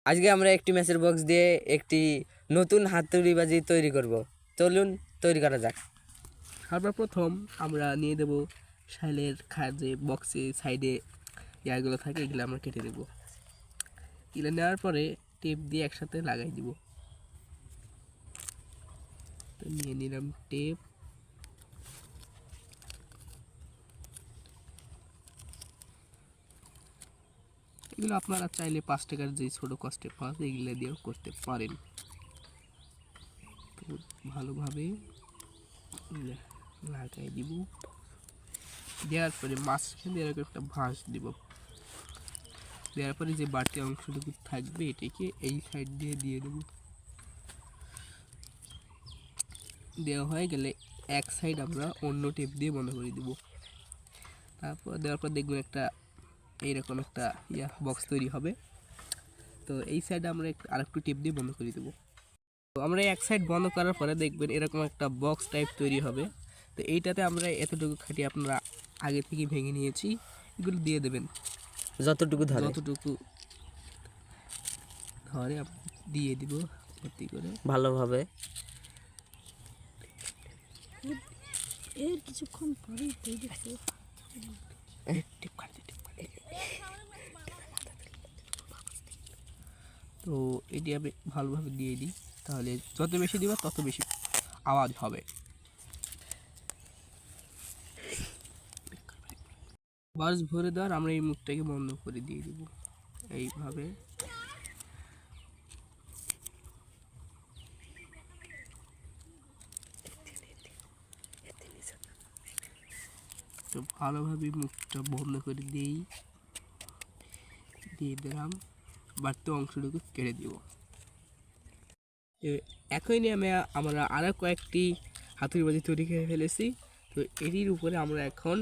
আজকে আমরা একটি ম্যাচের বক্স দিয়ে একটি নতুন হাতুড়িবাজি তৈরি করব। চলুন তৈরি করা যাক। সর্বপ্রথম আমরা নিয়ে দেব শাইলের যে বক্সে সাইডে ইয়াগুলো থাকে এগুলো আমরা কেটে দেবো। এগুলো নেওয়ার পরে টেপ দিয়ে একসাথে লাগাই দিব। তো নিয়ে নিলাম টেপ। এগুলো আপনারা চাইলে 5 টাকার যে ছোটো কস্টে পাওয়া যায় এগুলো দিয়েও করতে পারেন। তো ভালোভাবে লাগাই দিব। দেওয়ার পরে মাঝখানে এরকম একটা ভাঁজ দিব। দেওয়ার পরে যে বাড়তি অংশটুকু থাকবে এটাকে এই সাইড দিয়ে দিয়ে দেব। দেওয়া হয়ে গেলে এক সাইড আমরা অন্য টেপ দিয়ে বন্ধ করে দেব। তারপর দেওয়ার পর দেখবেন একটা এইরকম একটা বক্স তৈরি হবে। তো এই সাইডে আমরা আরেকটু টেপ দিয়ে বন্ধ করে দেবো। তো আমরা এক সাইড বন্ধ করার পরে দেখবেন এরকম একটা বক্স টাইপ তৈরি হবে। তো এইটাতে আমরা এতটুকু খাটি আপনারা আগে থেকে ভেঙে নিয়েছি, এগুলো দিয়ে দেবেন যতটুকু ধরে দিয়ে দিব ভর্তি করে ভালোভাবে। এর কিছুক্ষণ পরেই তো এটি আমি ভালোভাবে দিয়ে দিই, তাহলে যত বেশি দিবা তত বেশি আওয়াজ হবে। বাস ভরে দেওয়ার আমরা এই মুখটাকে বন্ধ করে দিয়ে দিব এইভাবে। তো ভালোভাবে মুখটা বন্ধ করে দিয়ে দিলাম, বাড়তি অংশটুকু কেটে দিব। একই নিয়ে আমরা আরও কয়েকটি হাতুড়িবাজি তৈরি করে ফেলেছি। তো এটির উপরে আমরা এখন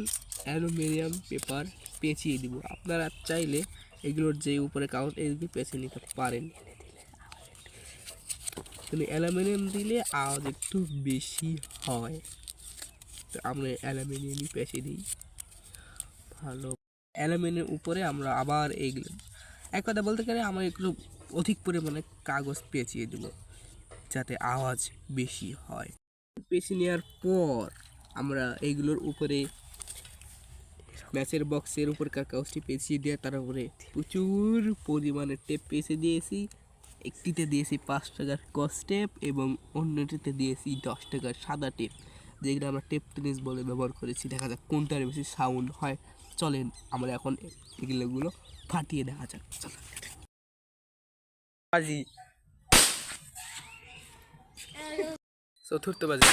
অ্যালুমিনিয়াম পেপার পেঁচিয়ে দিব। আপনারা চাইলে এগুলোর যে উপরে কাগজ এগুলো পেঁচিয়ে নিতে পারেন, কিন্তু অ্যালুমিনিয়াম দিলে আওয়াজ একটু বেশি হয়। তো আমরা অ্যালুমিনিয়ামই পেঁচিয়ে দিই ভালো। অ্যালুমিনিয়ামের উপরে আমরা আবার এইগুলো এক কথা বলতে গেলে আমরা একটু অধিক পরিমাণে কাগজ পেঁচিয়ে দেব যাতে আওয়াজ বেশি হয়। পেঁচিয়ে নেওয়ার পর আমরা এইগুলোর উপরে ম্যাচের বক্সের উপরকার কাগজটি পেঁচিয়ে দিয়ে তার উপরে প্রচুর পরিমাণে টেপ পেঁচিয়ে দিয়েছি। একটিতে দিয়েছি 5 টাকার কস টেপ এবং অন্যটিতে দিয়েছি 10 টাকার সাদা টেপ, যেগুলো আমরা টেপ টেনিস বলে ব্যবহার করেছি। দেখা যাক কোনটার বেশি সাউন্ড হয়। চলেন আমরা এখন এগুলোগুলো ফাটিয়ে দেখা যাক। বাজি চতুর্থ বাজি।